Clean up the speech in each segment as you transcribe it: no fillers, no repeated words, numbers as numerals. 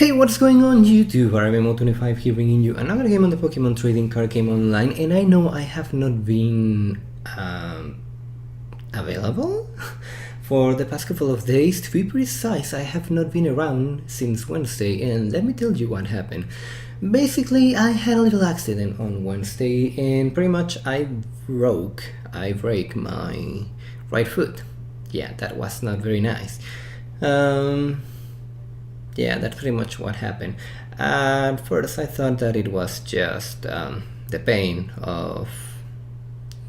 Hey, what's going on YouTube? Rmmo25 here bringing you another game on the Pokemon Trading Card Game Online, and I know I have not been available for the past couple of days. To be precise, I have not been around since Wednesday, and let me tell you what happened. Basically, I had a little accident on Wednesday, and pretty much I break my right foot. Yeah, that was not very nice. Yeah, that's pretty much what happened. At first I thought that it was just the pain of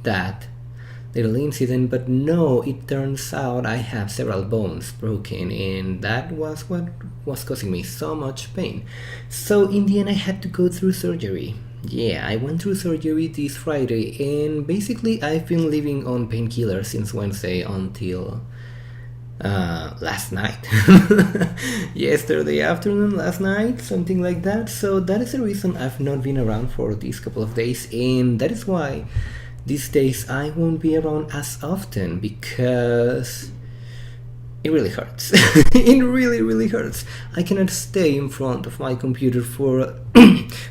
that little incident, but no, it turns out I have several bones broken, and that was what was causing me so much pain. So in the end I had to go through surgery. Yeah, I went through surgery this Friday, and basically I've been living on painkillers since Wednesday until last night. Yesterday afternoon, last night, something like that. So that is the reason I've not been around for these couple of days, and that is why these days I won't be around as often, because it really hurts. It really hurts. I cannot stay in front of my computer for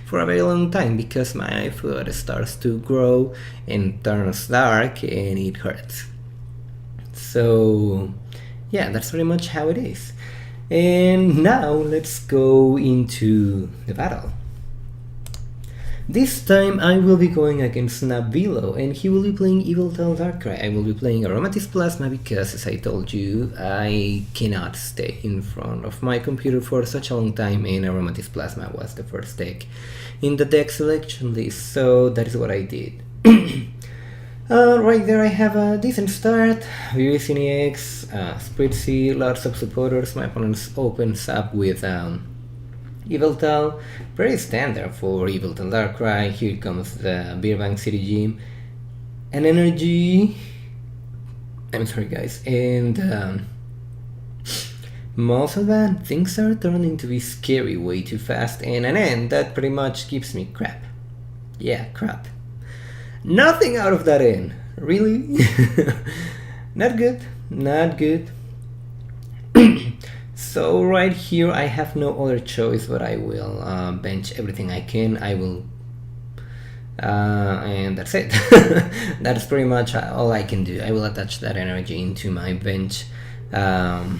for a very long time because my foot starts to grow and turns dark and it hurts. So yeah, that's pretty much how it is. And now let's go into the battle. This time I will be going against Nabeelo, and he will be playing Yveltal Darkrai. I will be playing Armatisse Plasma because, as I told you, I cannot stay in front of my computer for such a long time, and Armatisse Plasma was the first deck in the deck selection list, so that is what I did. Right there I have a decent start. VVCNEX, Spritzy, lots of supporters. My opponent opens up with Yveltal, very standard for Yveltal Darkrai. Here comes the Beerbank City Gym, an energy. I'm sorry guys, and Muscleman. Things are turning to be scary way too fast, and an end that pretty much gives me crap. Yeah, crap. Nothing out of that end, really. Not good, not good. So right here I have no other choice, but I will bench everything I can. I will and that's it. That's pretty much all I can do. I will attach that energy into my bench. Then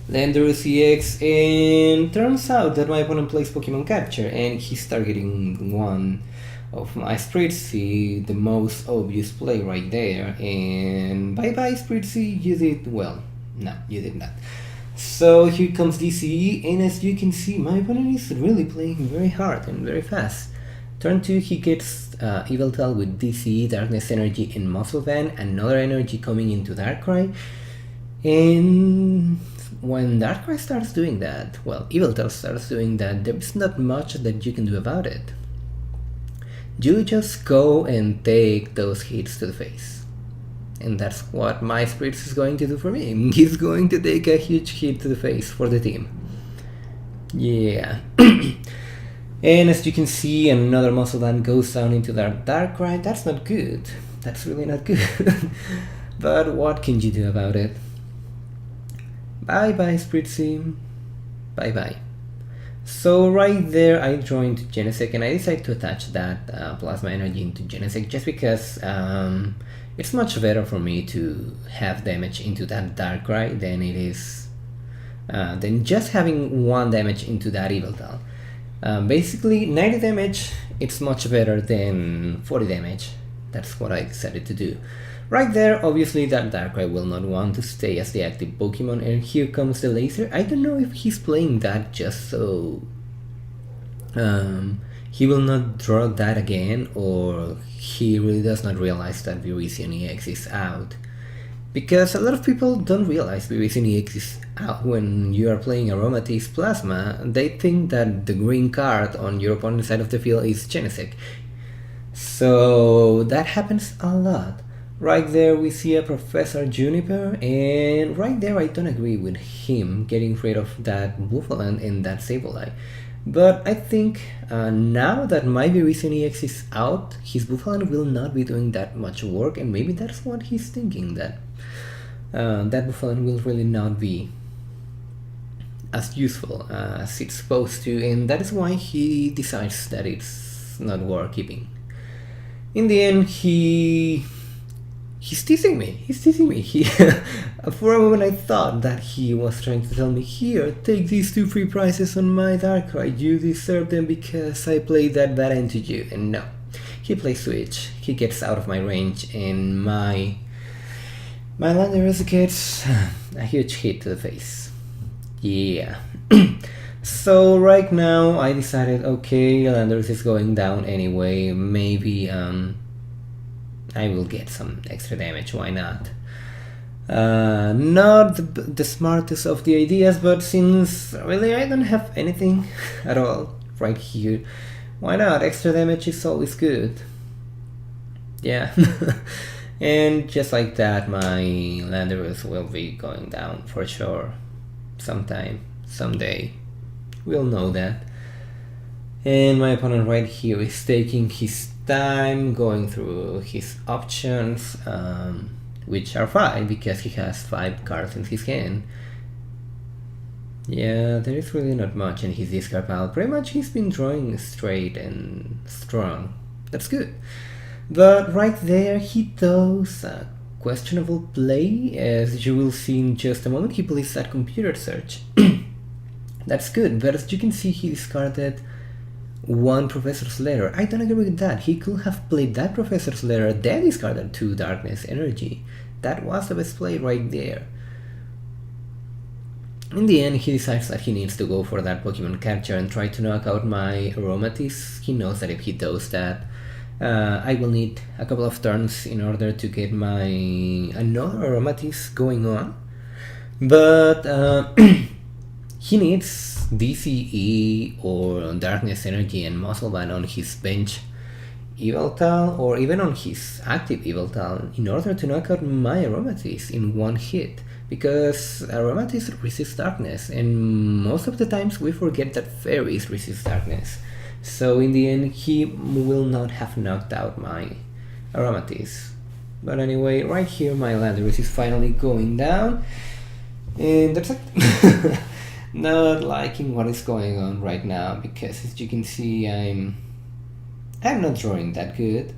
there is EX, and turns out that my opponent plays Pokemon Capture, and he's targeting one of my Spritzy, the most obvious play right there, and bye bye Spritzy, you did well. No, you did not. So here comes DCE, and as you can see, my opponent is really playing very hard and very fast. Turn 2, he gets Yveltal with DCE, Darkness Energy, and Muscle Band, another energy coming into Darkrai, and when Darkrai starts doing that, well, Yveltal starts doing that, there is not much that you can do about it. You just go and take those hits to the face. And that's what my Spritz is going to do for me. He's going to take a huge hit to the face for the team. Yeah. And as you can see, another Muscle Band goes down into that Darkrai. That's not good. That's really not good. But what can you do about it? Bye bye Spritzy. Bye bye. So right there I joined Genesect, and I decided to attach that Plasma Energy into Genesect just because it's much better for me to have damage into that Darkrai than it is than just having 1 damage into that Yveltal. Basically 90 damage, it's much better than 40 damage. That's what I decided to do. Right there, obviously that Darkrai will not want to stay as the active Pokemon, and here comes the laser. I don't know if he's playing that just so he will not draw that again, or he really does not realize that VVCNEX is out. Because a lot of people don't realize VVCNEX is out when you are playing Armatisse Plasma. They think that the green card on your opponent's side of the field is Genesect. So that happens a lot. Right there we see a Professor Juniper, and right there I don't agree with him getting rid of that Buffalo and that Sableye. But I think now that my VVCNEX is out, his Buffalo will not be doing that much work, and maybe that's what he's thinking, that that Buffalo will really not be as useful as it's supposed to, and that is why he decides that it's not worth keeping. In the end, he's teasing me. He's teasing me. For a moment I thought that he was trying to tell me, here, take these 2 free prizes on my Darkrai. You deserve them because I played that bad into you. And no, he plays Switch. He gets out of my range, and my Landorus gets a huge hit to the face. Yeah. So right now I decided, okay, Landorus is going down anyway. Maybe I will get some extra damage, why not? Not the smartest of the ideas, but since really I don't have anything at all right here, why not? Extra damage is always good. Yeah. And just like that, my Landorus will be going down for sure. Sometime, someday. We'll know that. And my opponent right here is taking his time, going through his options, which are fine because he has 5 cards in his hand. Yeah, there is really not much in his discard pile. Pretty much he's been drawing straight and strong. That's good. But right there he does a questionable play, as you will see in just a moment. He plays that computer search. That's good, but as you can see, he discarded 1 Professor's Letter. I don't agree with that. He could have played that Professor's Letter, then discarded 2 Darkness Energy. That was the best play right there. In the end, he decides that he needs to go for that Pokemon capture and try to knock out my Armatisse. He knows that if he does that, I will need a couple of turns in order to get my another Armatisse going on. But he needs DCE or Darkness Energy and Muscle Band on his bench Yveltal, or even on his active Yveltal, in order to knock out my Armatisse in 1 hit. Because Armatisse resists darkness, and most of the times we forget that fairies resist darkness. So in the end, he will not have knocked out my Armatisse. But anyway, right here my Landorus is finally going down, and that's it. Not liking what is going on right now, because as you can see, I'm not drawing that good.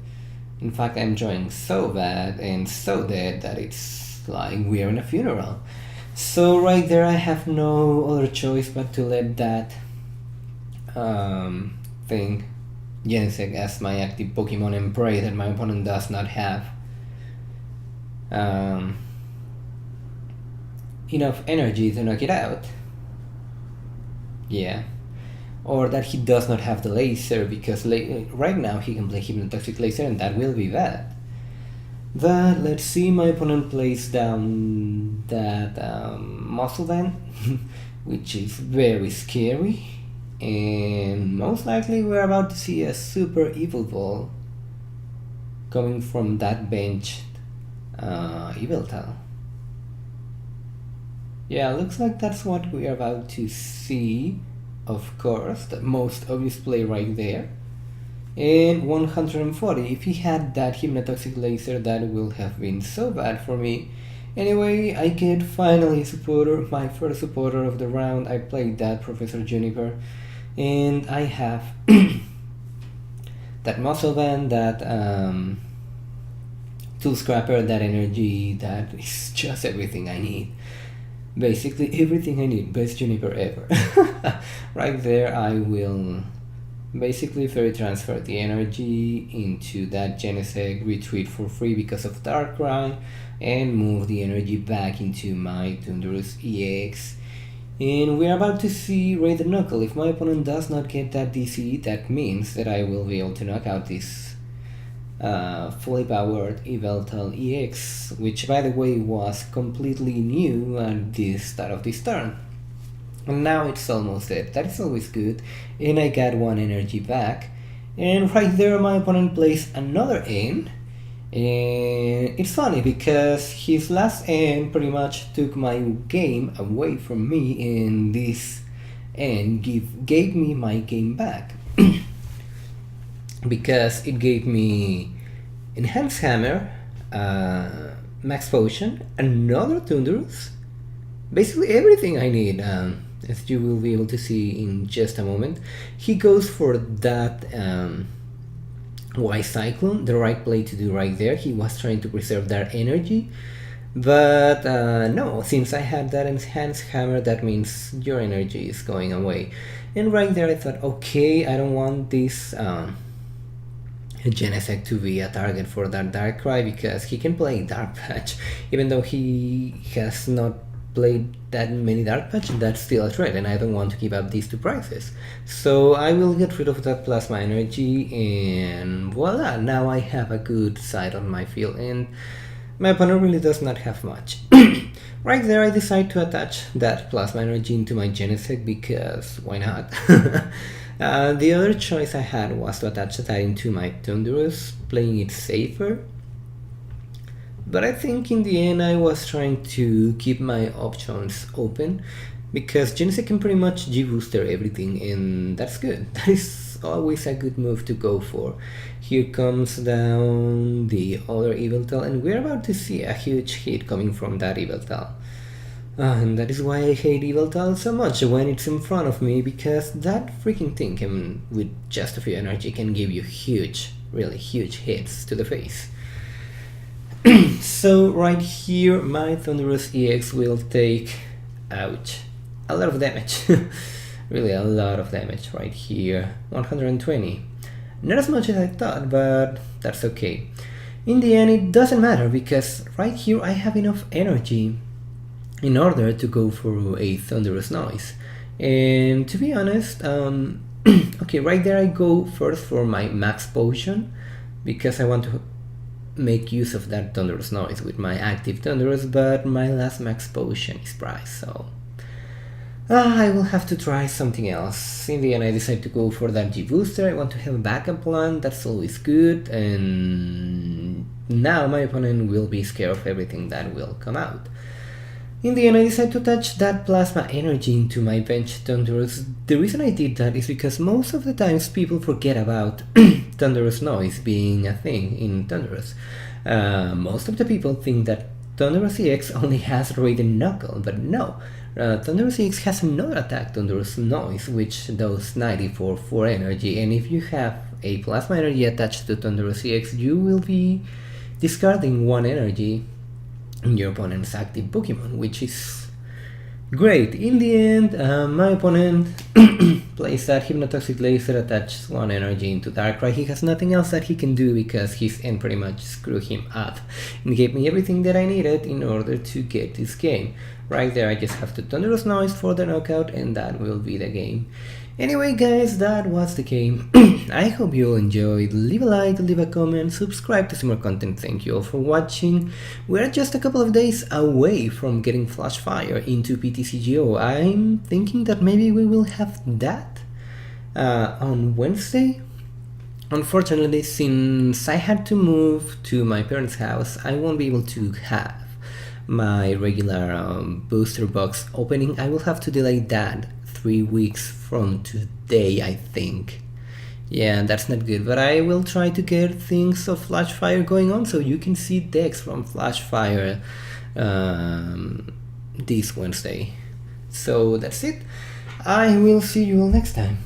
In fact, I'm drawing so bad and so dead that it's like we're in a funeral. So right there I have no other choice but to let that thing Genesect as my active Pokemon and pray that my opponent does not have enough energy to knock it out. Yeah. Or that he does not have the laser, because right now he can play Hypnotoxic Laser and that will be bad. But let's see, my opponent plays down that Muscle Band, which is very scary, and most likely we're about to see a Super Yveltal coming from that benched Yveltal. Yeah, looks like that's what we're about to see. Of course, the most obvious play right there. And 140, if he had that Hypnotoxic Laser, that will have been so bad for me. Anyway, I get finally a supporter, my first supporter of the round. I played that Professor Juniper, and I have that Muscle Band, that Tool Scrapper, that energy, that is just everything I need. Basically everything I need, best Juniper ever. Right there I will basically Fairy Transfer the energy into that Genesect, retreat for free because of Darkrai, and move the energy back into my Thundurus EX. And we're about to see Raider Knuckle. If my opponent does not get that DC, that means that I will be able to knock out this fully powered Yveltal EX, which by the way was completely new at the start of this turn. And now it's almost dead. That is always good. And I got 1 energy back. And right there my opponent plays another N. And it's funny because his last N pretty much took my game away from me, and this N gave me my game back. Because it gave me Enhanced Hammer, Max Potion, another Thundurus, basically everything I need. as you will be able to see in just a moment. He goes for that Y Cyclone, the right play to do right there. He was trying to preserve that energy, but no, since I had that enhanced hammer, that means your energy is going away. And right there I thought, okay, I don't want this Genesect to be a target for that Darkrai, because he can play Dark Patch. Even though he has not played that many Dark Patch, that's still a threat, and I don't want to give up these two prizes. So I will get rid of that Plasma Energy, and voila, now I have a good side on my field, and my opponent really does not have much. Right there I decide to attach that Plasma Energy into my Genesect, because why not? The other choice I had was to attach that into my Thundurus, playing it safer. But I think in the end I was trying to keep my options open, because Genesect can pretty much G-booster everything, and that's good. That is always a good move to go for. Here comes down the other Yveltal, and we're about to see a huge hit coming from that Yveltal. And that is why I hate Yveltal so much when it's in front of me, because that freaking thing can, with just a few energy, can give you huge, really huge hits to the face. So right here my Thundurus EX will take, ouch, a lot of damage. Really a lot of damage right here, 120. Not as much as I thought, but that's okay. In the end it doesn't matter, because right here I have enough energy in order to go for a Thunderous Noise. And to be honest, okay, right there I go first for my Max Potion, because I want to make use of that Thunderous Noise with my active Thunderous, but my last Max Potion is priced, so I will have to try something else. In the end I decide to go for that G-Booster. I want to have a backup plan, that's always good, and now my opponent will be scared of everything that will come out. In the end I decided to attach that Plasma Energy into my bench Thunderous. The reason I did that is because most of the times people forget about Thunderous Noise being a thing in Thunderous. Most of the people think that Thunderous EX only has Raid and Knuckle, but no. Thunderous EX has another attack, Thunderous Noise, which does 90 for 4 energy, and if you have a Plasma Energy attached to Thunderous EX, you will be discarding 1 energy in your opponent's active Pokemon, which is great. In the end, my opponent plays that Hypnotoxic Laser, attaches 1 energy into Darkrai. He has nothing else that he can do, because his end pretty much screwed him up and gave me everything that I needed in order to get this game. Right there I just have to Thunderous Noise for the knockout, and that will be the game. Anyway guys, that was the game. I hope you all enjoyed. Leave a like, leave a comment, subscribe to see more content. Thank you all for watching. We're just a couple of days away from getting Flash Fire into PTCGO. I'm thinking that maybe we will have that on Wednesday. Unfortunately, since I had to move to my parents' house, I won't be able to have my regular booster box opening. I will have to delay that 3 weeks from today, I think. Yeah, that's not good, but I will try to get things of Flash Fire going on, so you can see decks from Flash Fire this Wednesday. So that's it. I will see you all next time.